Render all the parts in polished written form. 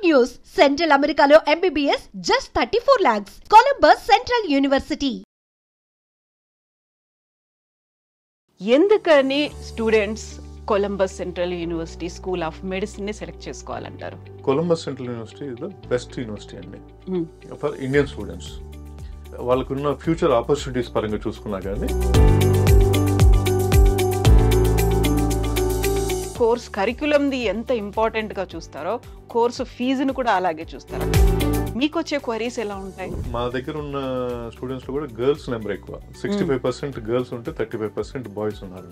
news. Central Americano MBBS just 34 lakhs. Columbus Central University. ఎందుకని students Columbus Central University school of medicine ని select చేసుకోవాలంటారు? Columbus Central University is the best university అండి for Indian students. వాళ్ళకున్న future opportunities పరంగా చూసుకున్నా కానీ course కరిక్యులంది ఎంత important గా చూస్తారో కోర్సు ఫీజును కూడా అలాగే చూస్తారా? మీకు వచ్చే క్వరీస్ ఎలా ఉంటాయి? మా దగ్గర ఉన్న స్టూడెంట్స్ లో కూడా గర్ల్స్ నెంబర్ ఎక్కువ. 65% గర్ల్స్ ఉంటే 35% బాయ్స్ ఉన్నారు.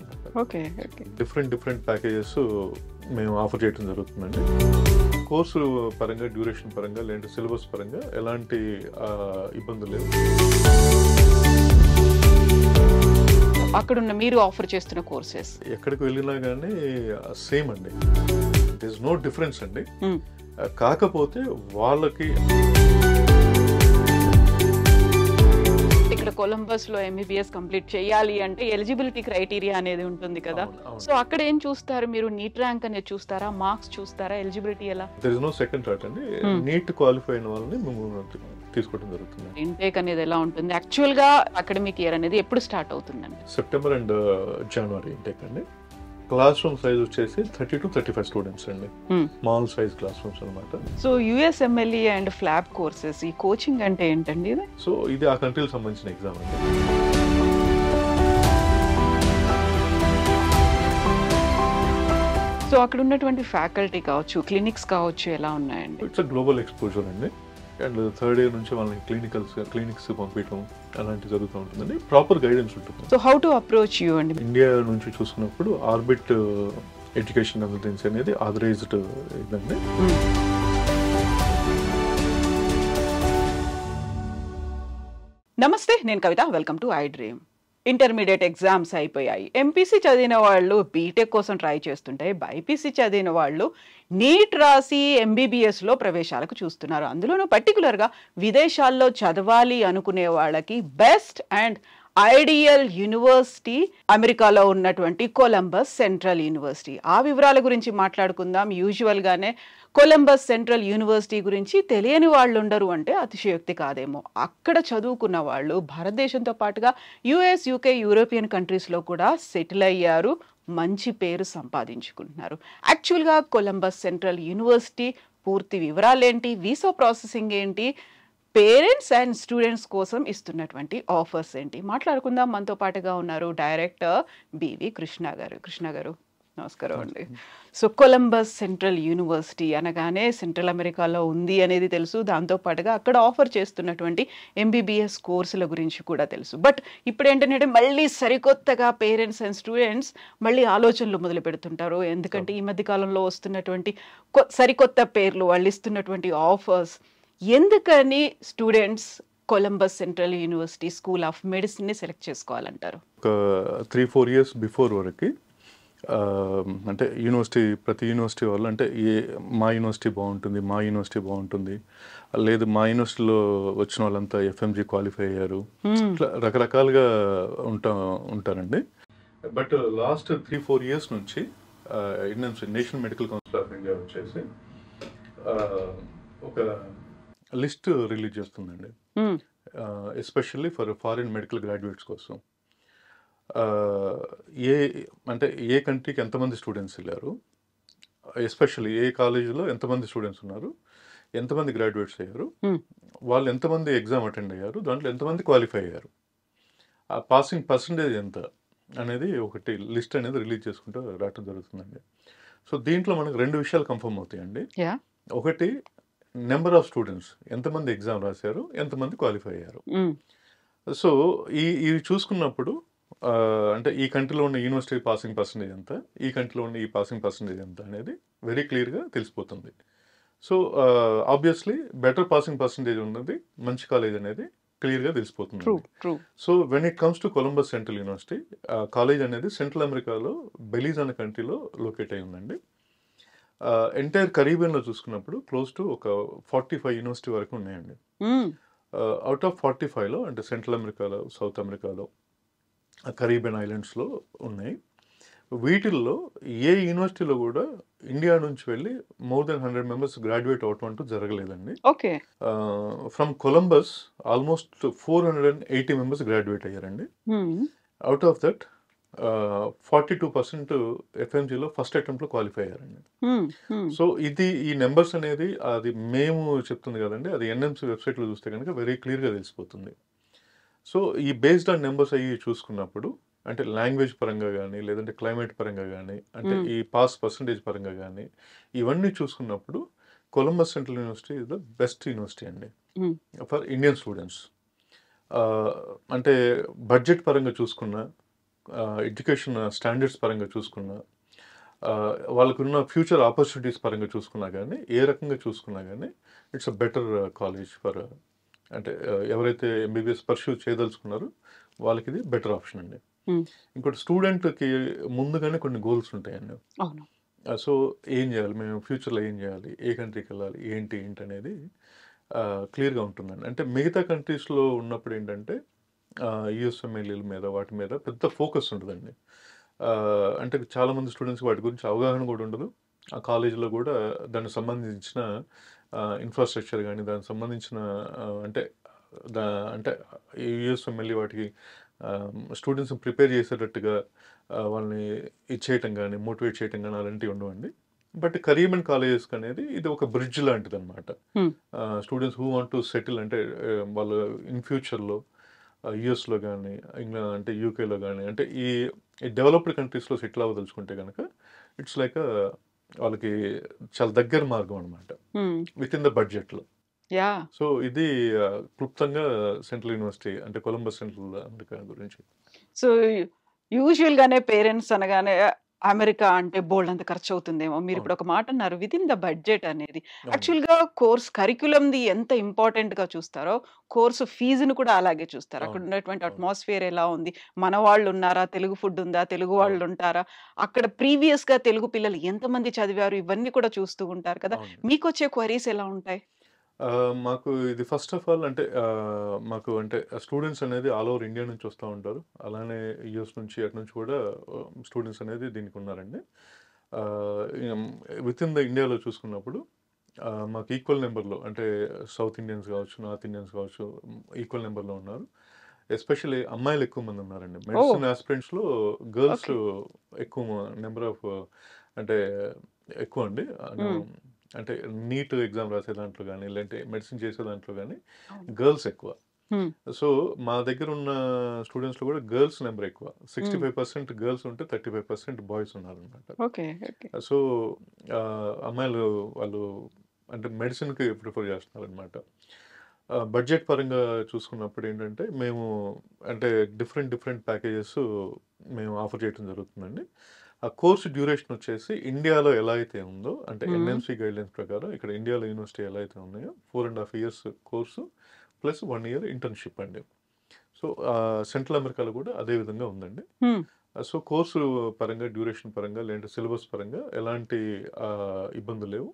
డిఫరెంట్ ప్యాకేజెస్ మేము ఆఫర్ చేయడం జరుగుతుందండి. కోర్సు పరంగా, డ్యూరేషన్ పరంగా, లేదంటే సిలబస్ పరంగా ఎలాంటి ఇబ్బందులు లేవు. అక్కడున్న మీరు ఆఫర్ చేస్తున్న కోర్సెస్ ఎక్కడికి వెళ్ళినా కానీ సేమ్ అండి. దిర్ ఇస్ నో డిఫరెన్స్ అండి. కాకపోతే వాళ్ళకి ఇక్కడ కొలంబస్ లో ఎంబీబీఎస్ కంప్లీట్ చేయాలి అంటే ఎలిజిబిలిటీ క్రైటీరియా అనేది ఉంటుంది కదా. సో అక్కడ ఏం చూస్తారు మీరు? నీట్ ర్యాంక్ అనేది చూస్తారా, మార్క్స్ చూస్తారా, ఎలిజిబిలిటీ ఎలా? There is no second thought అండి. నీట్ క్వాలిఫై అయిన వాళ్ళని మేము తీసుకోవడం జరుగుతుంది. ఇంటేక్ అనేది ఎలా ఉంటుంది? యాక్చువల్ గా అకాడమిక్ ఇయర్ అనేది ఎప్పుడు స్టార్ట్ అవుతుందండి? సెప్టెంబర్ అండ్ జనవరి ఇంటేక్ అండి. క్లాస్ రూమ్ సైజ్ వచ్చేసి 30 to 35 స్టూడెంట్స్ అండి. స్మాల్ సైజ్ క్లాస్ రూమ్స్ అన్నమాట. So USMLE and PLAB courses, ఈ కోచింగ్ అంటే ఏంటండి ఇది? సో ఇది ఆ కంట్రీకి సంబంధించిన ఎగ్జామ్ అండి. సో అక్కడ ఉన్నటువంటి ఫ్యాకల్టీ కావచ్చు, క్లినిక్స్ కావచ్చు, ఎలా ఉన్నాయండి? ఇట్స్ గ్లోబల్ ఎక్స్పోజర్ అండి. అండ్ థర్డ్ ఇయర్ నుంచి వాళ్ళని క్లినిక్స్ పంపించడం అలాంటివి జరుగుతూ ఉంటుందండి. ప్రాపర్ గైడెన్స్ ఉంటుంది. So how to approach you అండి? ఇండియా నుంచి చూసుకున్నప్పుడు ఆర్బిట్ ఎడ్యుకేషన్ కన్సల్టెన్సీ అనేది ఆథరైజ్డ్ ఇదండి. నమస్తే, నేను Kavitha. Welcome to I dream. Intermediate exams అయిపోయాయి. ఎంపీసీ చదివిన వాళ్ళు బీటెక్ కోసం ట్రై చేస్తుంటే, బైపీసీ చదివిన వాళ్ళు నీట్ రాసి ఎంబీబీఎస్లో ప్రవేశాలకు చూస్తున్నారు. అందులోనూ పర్టికులర్గా విదేశాల్లో చదవాలి అనుకునే వాళ్ళకి బెస్ట్ అండ్ ఐడియల్ యూనివర్సిటీ అమెరికాలో ఉన్నటువంటి కొలంబస్ సెంట్రల్ యూనివర్సిటీ. ఆ వివరాల గురించి మాట్లాడుకుందాం. యూజువల్గానే కొలంబస్ సెంట్రల్ యూనివర్సిటీ గురించి తెలియని వాళ్ళు ఉండరు అంటే అతిశయోక్తి కాదేమో. అక్కడ చదువుకున్న వాళ్ళు భారతదేశంతో పాటుగా యుఎస్, యూకే, యూరోపియన్ కంట్రీస్లో కూడా సెటిల్ అయ్యారు, మంచి పేరు సంపాదించుకుంటున్నారు. యాక్చువల్గా కొలంబస్ సెంట్రల్ యూనివర్సిటీ పూర్తి వివరాలేంటి, వీసా ప్రాసెసింగ్ ఏంటి, పేరెంట్స్ అండ్ స్టూడెంట్స్ కోసం ఇస్తున్నటువంటి ఆఫర్స్ ఏంటి మాట్లాడుకుందాం. మనతో పాటుగా ఉన్నారు డైరెక్టర్ బివి కృష్ణ గారు. కృష్ణ గారు నమస్కారం అండి. సో కొలంబస్ సెంట్రల్ యూనివర్సిటీ అనగానే సెంట్రల్ అమెరికాలో ఉంది అనేది తెలుసు. దాంతోపాటుగా అక్కడ ఆఫర్ చేస్తున్నటువంటి ఎంబీబీఎస్ కోర్సుల గురించి కూడా తెలుసు. బట్ ఇప్పుడు ఏంటంటే మళ్ళీ సరికొత్తగా పేరెంట్స్ అండ్ స్టూడెంట్స్ మళ్ళీ ఆలోచనలు మొదలు పెడుతుంటారు. ఎందుకంటే ఈ మధ్య కాలంలో వస్తున్నటువంటి సరికొత్త పేర్లు, వాళ్ళు ఇస్తున్నటువంటి ఆఫర్స్, ఎందుకని students Columbus Central University school of medicine ని సెలెక్ట్ చేసుకోవాలంటారు? ఒక 3-4 years బిఫోర్ వరకు అంటే ప్రతి యూనివర్సిటీ వాళ్ళు అంటే మా యూనివర్సిటీ బాగుంటుంది, లేదు మా యూనివర్సిటీలో వచ్చిన వాళ్ళంతా ఎఫ్ఎంజీ క్వాలిఫై అయ్యారు, ఇట్లా రకరకాలుగా ఉంటారండి. బట్ లాస్ట్ 3-4 years నుంచి national medical council of India వచ్చేసి ఒక లిస్ట్ రిలీజ్ చేస్తుందండి, especially for foreign medical graduates కోసం. ఏ కంట్రీకి ఎంతమంది స్టూడెంట్స్ వెళ్ళారు, ఎస్పెషల్లీ ఏ కాలేజీలో ఎంతమంది స్టూడెంట్స్ ఉన్నారు, ఎంతమంది గ్రాడ్యుయేట్స్ అయ్యారు, వాళ్ళు ఎంతమంది ఎగ్జామ్ అటెండ్ అయ్యారు, దాంట్లో ఎంతమంది క్వాలిఫై అయ్యారు, ఆ పాసింగ్ పర్సంటేజ్ ఎంత అనేది ఒకటి లిస్ట్ అనేది రిలీజ్ చేసుకుంటూ రావటం జరుగుతుందండి. సో దీంట్లో మనకు 2 విషయాలు కన్ఫర్మ్ అవుతాయండి. ఒకటి, నెంబర్ ఆఫ్ స్టూడెంట్స్, ఎంతమంది ఎగ్జామ్ రాశారు, ఎంతమంది క్వాలిఫై అయ్యారు. సో ఇవి చూసుకున్నప్పుడు అంటే ఈ కంట్రీలో ఉన్న యూనివర్సిటీ పాసింగ్ పర్సంటేజ్ ఎంత, ఈ కంట్రీలో ఉన్న ఈ పాసింగ్ పర్సంటేజ్ ఎంత అనేది వెరీ క్లియర్గా తెలిసిపోతుంది. So obviously better passing percentage ఉన్నది మంచి కాలేజ్ అనేది క్లియర్గా తెలిసిపోతుంది. So when it comes to Columbus Central university, college అనేది సెంట్రల్ అమెరికాలో బెలీజ్ అనే కంట్రీలో లొకేట్ అయి ఉందండి. ఎంటైర్ కరీబియన్లో చూసుకున్నప్పుడు క్లోజ్ టు ఒక 45 యూనివర్సిటీ వరకు ఉన్నాయండి. అవుట్ ఆఫ్ 45లో అంటే సెంట్రల్ అమెరికాలో, సౌత్ అమెరికాలో, కరీబియన్ ఐలాండ్స్లో ఉన్నాయి. వీటిల్లో ఏ యూనివర్సిటీలో కూడా ఇండియా నుంచి వెళ్ళి మోర్ దెన్ 100 మెంబర్స్ గ్రాడ్యుయేట్ అవటం అంటూ జరగలేదండి. Okay. From Columbus almost 480 members graduate అయ్యారండి. అవుట్ ఆఫ్ దట్ 42% ఎఫ్ఎంజీలో ఫస్ట్ అటెంప్ట్లో క్వాలిఫై అయ్యారండి. సో ఇది ఈ నెంబర్స్ అనేది అది మేము చెప్తుంది కదండి, అది ఎన్ఎంసీ వెబ్సైట్లో చూస్తే కనుక వెరీ క్లియర్గా తెలిసిపోతుంది. సో ఈ బేస్డ్ ఆన్ నెంబర్స్ అయ్యి చూసుకున్నప్పుడు అంటే లాంగ్వేజ్ పరంగా కానీ లేదంటే క్లైమేట్ పరంగా కానీ అంటే ఈ పాస్ పర్సంటేజ్ పరంగా కానీ ఇవన్నీ చూసుకున్నప్పుడు Columbus Central University is the best university అండి ఫర్ ఇండియన్ స్టూడెంట్స్. అంటే బడ్జెట్ పరంగా చూసుకున్నా, ఎడ్యుకేషన్ స్టాండర్డ్స్ పరంగా చూసుకున్నా, వాళ్ళకున్న ఫ్యూచర్ ఆపర్చునిటీస్ పరంగా చూసుకున్నా కానీ, ఏ రకంగా చూసుకున్నా కానీ it's a better college for అంటే ఎవరైతే ఎంబీబీఎస్ పర్స్యూ చేయదలుచుకున్నారో వాళ్ళకి ఇది బెటర్ ఆప్షన్ అండి. ఇంకోటి స్టూడెంట్కి ముందుగానే కొన్ని గోల్స్ ఉంటాయండి. సో ఏం చేయాలి, మేము ఫ్యూచర్లో ఏం చేయాలి, ఏ కంట్రీకి వెళ్ళాలి, ఏంటి అనేది క్లియర్గా ఉంటుందండి. అంటే మిగతా కంట్రీస్లో ఉన్నప్పుడు ఏంటంటే యూఎస్ఎంఎల్ఏల మీద వాటి మీద పెద్ద ఫోకస్ ఉంటుందండి. అంటే చాలామంది స్టూడెంట్స్ వాటి గురించి అవగాహన కూడా ఉండదు. ఆ కాలేజీలో కూడా దానికి సంబంధించిన ఇన్ఫ్రాస్ట్రక్చర్ కానీ దానికి సంబంధించిన అంటే అంటే యూఎస్ఎంఎల్ఏ వాటికి స్టూడెంట్స్ని ప్రిపేర్ చేసేటట్టుగా వాళ్ళని ఇచ్చేయటం కానీ మోటివేట్ చేయటం కానీ అలాంటివి ఉండవండి. బట్ కరీమన్ కాలేజెస్కి అనేది ఇది ఒక బ్రిడ్జ్ లాంటిది అనమాట. Students who want to settle అంటే వాళ్ళు ఇన్ ఫ్యూచర్లో యుఎస్లో కానీ ఇంగ్లాండ్ అంటే యూకేలో కానీ అంటే ఈ డెవలప్డ్ కంట్రీస్లో సెటిల్ అవ్వదలుచుకుంటే కనుక ఇట్స్ లైక్ వాళ్ళకి చాలా దగ్గర మార్గం అనమాట విత్ ఇన్ ద బడ్జెట్లో. సో ఇది క్లుప్తంగా సెంట్రల్ యూనివర్సిటీ అంటే కొలంబస్ సెంట్రల్ అమెరికా గురించి. సో యూజువల్ గానే పేరెంట్స్ అనగానే అమెరికా అంటే బోల్డ్ అంత ఖర్చు అవుతుందేమో. మీరు ఇప్పుడు ఒక మాట అన్నారు విత్ ఇన్ ద బడ్జెట్ అనేది. యాక్చువల్గా కోర్స్ కరిక్యులంది ఎంత ఇంపార్టెంట్ గా చూస్తారో కోర్సు ఫీజును కూడా అలాగే చూస్తారు. అక్కడ ఉన్నటువంటి అట్మాస్ఫియర్ ఎలా ఉంది, మన వాళ్ళు ఉన్నారా, తెలుగు ఫుడ్ ఉందా, తెలుగు వాళ్ళు ఉంటారా, అక్కడ ప్రీవియస్ గా తెలుగు పిల్లలు ఎంతమంది చదివారు, ఇవన్నీ కూడా చూస్తూ ఉంటారు కదా. మీకు వచ్చే క్వరీస్ ఎలా ఉంటాయి? మాకు ఇది ఫస్ట్ ఆఫ్ ఆల్ అంటే మాకు అంటే స్టూడెంట్స్ అనేది ఆల్ ఓవర్ ఇండియా నుంచి వస్తూ ఉంటారు. అలానే యూఎస్ నుంచి అటు నుంచి కూడా స్టూడెంట్స్ అనేది దీనికి ఉన్నారండి. విత్ ఇన్ ద ఇండియాలో చూసుకున్నప్పుడు మాకు ఈక్వల్ నెంబర్లో అంటే సౌత్ ఇండియన్స్ కావచ్చు, నార్త్ ఇండియన్స్ కావచ్చు ఈక్వల్ నెంబర్లో ఉన్నారు. ఎస్పెషల్లీ అమ్మాయిలు ఎక్కువ మంది ఉన్నారండి. మెడిసిన్ ఆస్పిరెంట్స్లో గర్ల్స్ ఎక్కువ నెంబర్ ఆఫ్ అంటే ఎక్కువ అండి. అంటే నీట్ ఎగ్జామ్ రాసే దాంట్లో కానీ లేదంటే మెడిసిన్ చేసే దాంట్లో కానీ గర్ల్స్ ఎక్కువ. సో మా దగ్గర ఉన్న స్టూడెంట్స్లో కూడా గర్ల్స్ నెంబర్ ఎక్కువ. 65% గర్ల్స్ ఉంటే 35% బాయ్స్ ఉన్నారనమాట. సో అమ్మాయిలు వాళ్ళు అంటే మెడిసిన్కి ప్రిఫర్ చేస్తున్నారనమాట. బడ్జెట్ పరంగా చూసుకున్నప్పుడు ఏంటంటే మేము అంటే డిఫరెంట్ ప్యాకేజెస్ మేము ఆఫర్ చేయడం జరుగుతుందండి. ఆ కోర్సు డ్యూరేషన్ వచ్చేసి ఇండియాలో ఎలా అయితే ఉందో అంటే ఎన్ఎంసీ గైడ్లైన్స్ ప్రకారం ఇక్కడ ఇండియాలో యూనివర్సిటీ ఎలా అయితే ఉన్నాయో 4.5 years course plus 1 year internship అండి. సో సెంట్రల్ అమెరికాలో కూడా అదే విధంగా ఉందండి. సో కోర్సు పరంగా డ్యూరేషన్ పరంగా లేదంటే సిలబస్ పరంగా ఎలాంటి ఇబ్బందులు లేవు.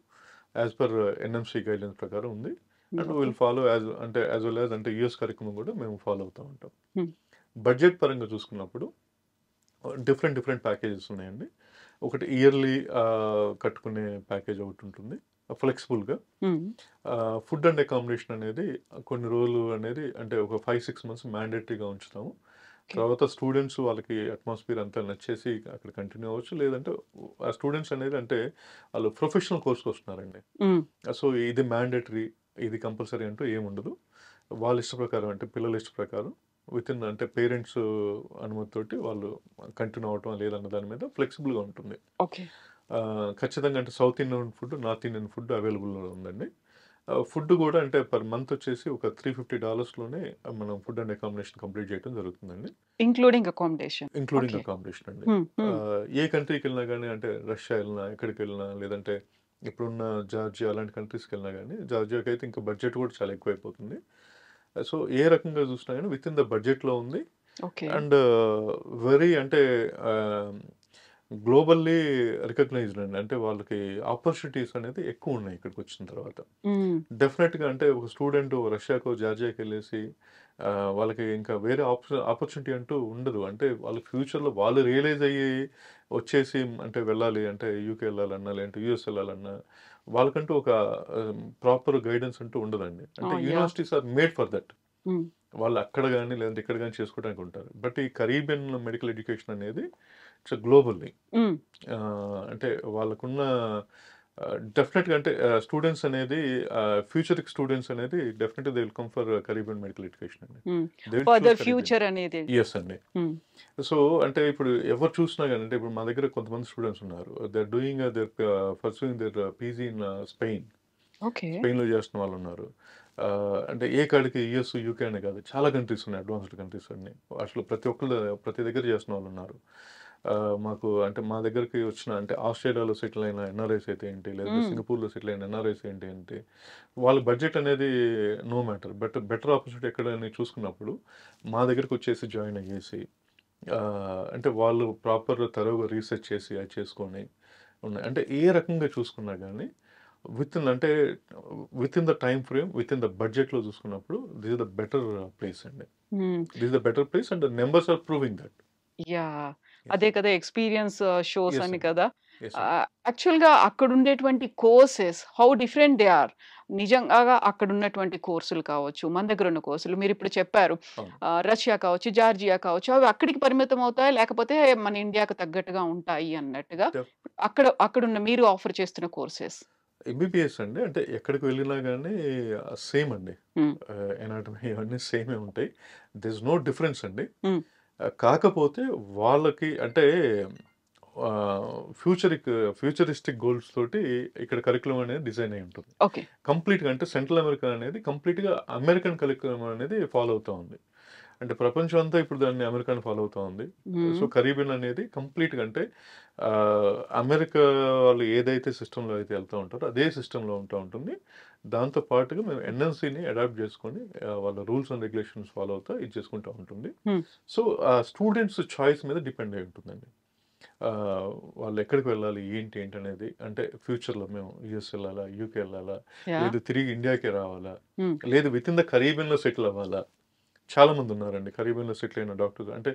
యాజ్ పర్ ఎన్ఎంసీ గైడ్లైన్స్ ప్రకారం ఉంది. And will follow as well as అంటే యూఎస్ కరికులం కూడా మేము ఫాలో అవుతూ ఉంటాం. బడ్జెట్ పరంగా చూసుకున్నప్పుడు డిఫరెంట్ ప్యాకేజెస్ ఉన్నాయండి. ఒకటి ఇయర్లీ కట్టుకునే ప్యాకేజ్ ఒకటి ఉంటుంది ఫ్లెక్సిబుల్గా. ఫుడ్ అండ్ అకామిడేషన్ అనేది కొన్ని రోజులు అనేది అంటే ఒక 5-6 months మ్యాండేటరీగా ఉంచుతాము. తర్వాత స్టూడెంట్స్ వాళ్ళకి అట్మాస్ఫియర్ అంతా నచ్చేసి అక్కడ కంటిన్యూ అవ్వచ్చు. లేదంటే ఆ స్టూడెంట్స్ అనేది అంటే వాళ్ళు ప్రొఫెషనల్ కోర్స్కి వస్తున్నారండి. సో ఇది మ్యాండేటరీ ఇది కంపల్సరీ అంటూ ఏముండదు. వాళ్ళ ఇష్ట ప్రకారం అంటే పిల్లల ఇష్ట ప్రకారం విత్ ఇన్ అంటే పేరెంట్స్ అనుమతితోటి వాళ్ళు కంటిన్యూ అవటం లేదన్న దాని మీద ఫ్లెక్సిబుల్గా ఉంటుంది. ఖచ్చితంగా అంటే south Indian food, north Indian food available ఉందండి. ఫుడ్ కూడా అంటే పర్ మంత్ వచ్చేసి ఒక $350లోనే మనం ఫుడ్ అండ్ అకామిడేషన్ కంప్లీట్ చేయడం జరుగుతుందండి. ఇంక్లూడింగ్ అకామిడేషన్ అండి. ఏ కంట్రీకి వెళ్ళినా కానీ అంటే రష్యా వెళ్ళినా ఎక్కడికి వెళ్ళినా లేదంటే ఇప్పుడున్న జార్జియా అలాంటి కంట్రీస్కి వెళ్ళినా కానీ జార్జియాకి అయితే ఇంకా బడ్జెట్ కూడా చాలా ఎక్కువైపోతుంది. సో ఏ రకంగా చూసినా కానీ విత్ ఇన్ ద బడ్జెట్లో ఉంది. అండ్ వెరీ అంటే గ్లోబల్లీ రికగ్నైజ్డ్ అండి. అంటే వాళ్ళకి ఆపర్చునిటీస్ అనేది ఎక్కువ ఉన్నాయి ఇక్కడికి వచ్చిన తర్వాత. డెఫినెట్గా అంటే ఒక స్టూడెంట్ రష్యాకో జార్జియాకి వెళ్ళేసి వాళ్ళకి ఇంకా వేరే ఆపర్చునిటీ అంటూ ఉండదు. అంటే వాళ్ళ ఫ్యూచర్లో వాళ్ళు రియలైజ్ అయ్యి వచ్చేసి అంటే వెళ్ళాలి అంటే యూకే వెళ్ళాలన్నా లేదంటే యూఎస్ వెళ్ళాలన్నా వాళ్ళకంటూ ఒక ప్రాపర్ గైడెన్స్ అంటూ ఉండదండి. అంటే universities are made for that. వాళ్ళు అక్కడ కానీ లేదంటే ఇక్కడ కానీ చేసుకోవడానికి ఉంటారు. బట్ ఈ కరీబియన్ మెడికల్ ఎడ్యుకేషన్ అనేది ఇట్స్ గ్లోబల్లీ. అంటే వాళ్ళకున్న డెఫినెట్గా అంటే స్టూడెంట్స్ అనేది ఫ్యూచరిక్ స్టూడెంట్స్ అనేది డెఫినెట్గా they will come for Caribbean medical education అండి. ఫ్యూచర్ అనేది ఎస్ అండి. సో అంటే ఇప్పుడు ఎవరు చూసినా కానీ అంటే ఇప్పుడు మా దగ్గర కొంతమంది స్టూడెంట్స్ ఉన్నారు. They are doing their pursuing their PG in Spain. స్పెయిన్లో చేస్తున్న వాళ్ళు ఉన్నారు. అంటే ఏ కాడికి యుఎస్ యూకే అనే కాదు, చాలా కంట్రీస్ ఉన్నాయి, అడ్వాన్స్డ్ కంట్రీస్ అన్ని. అసలు ప్రతి దగ్గర చేస్తున్న వాళ్ళు ఉన్నారు. మాకు అంటే మా దగ్గరికి వచ్చిన అంటే ఆస్ట్రేలియాలో సెటిల్ అయిన ఎన్ఆర్ఐస్ అయితే ఏంటి, లేదా సింగపూర్లో సెటిల్ అయిన ఎన్ఆర్ఐస్ ఏంటి వాళ్ళ బడ్జెట్ అనేది no matter. But better opportunity ఎక్కడని చూసుకున్నప్పుడు మా దగ్గరికి వచ్చేసి జాయిన్ అయ్యేసి అంటే వాళ్ళు ప్రాపర్ తరోగా రీసెర్చ్ చేసి అది చేసుకొని ఉన్నాయి. అంటే ఏ రకంగా చూసుకున్నా కానీ అంటే within the time frame, within the బడ్జెట్లో చూసుకున్నప్పుడు this is the better place అండి. This is the better place and the numbers are proving that. అదే కదా ఎక్స్పీరియన్స్ షోస్ అని కదా. యాక్చువల్గా అక్కడ ఉండేటువంటి courses how different they are. నిజంగా అక్కడ ఉన్నటువంటి కోర్సులు కావచ్చు, మన దగ్గర ఉన్న కోర్సులు మీరు ఇప్పుడు చెప్పారు, రష్యా కావచ్చు, జార్జియా కావచ్చు, అవి అక్కడికి పరిమితం అవుతాయి లేకపోతే మన ఇండియాకు తగ్గట్టుగా ఉంటాయి అన్నట్టుగా అక్కడున్న మీరు ఆఫర్ చేస్తున్న కోర్సెస్. ఎంబీబీఎస్ అండి అంటే ఎక్కడికి వెళ్ళినా కానీ సేమ్ అండి. ఎనాటమీ ఇవన్నీ సేమే ఉంటాయి. దిస్ నో డిఫరెన్స్ అండి. కాకపోతే వాళ్ళకి అంటే ఫ్యూచరిస్టిక్ గోల్స్ తోటి ఇక్కడ కరికులం అనేది డిజైన్ అయి ఉంటుంది. కంప్లీట్గా అంటే సెంట్రల్ అమెరికా అనేది కంప్లీట్గా అమెరికన్ కరికులం అనేది ఫాలో అవుతూ ఉంది. అంటే ప్రపంచం అంతా ఇప్పుడు దాన్ని అమెరికాని ఫాలో అవుతూ ఉంది. సో కరీబియన్ అనేది కంప్లీట్గా అంటే అమెరికా వాళ్ళు ఏదైతే సిస్టంలో అయితే వెళ్తూ ఉంటారో అదే సిస్టంలో ఉంటూ ఉంటుంది. దాంతో పాటుగా మేము ఎన్ఎన్సీని అడాప్ట్ చేసుకొని వాళ్ళ రూల్స్ అండ్ రెగ్యులేషన్స్ ఫాలో అవుతా ఇది చేసుకుంటూ ఉంటుంది. సో స్టూడెంట్స్ చాయిస్ మీద డిపెండ్ అయి ఉంటుందండి. వాళ్ళు ఎక్కడికి వెళ్ళాలి ఏంటి అనేది. అంటే ఫ్యూచర్లో మేము యూఎస్ వెళ్ళాలా, యూకే వెళ్ళాలా, లేదు తిరిగి ఇండియాకే రావాలా, లేదు విత్ ఇన్ ద కరీబియన్లో సెటిల్ అవ్వాలా. చాలా మంది ఉన్నారండి కరీబియన్లో సెటిల్ అయిన డాక్టర్స్. అంటే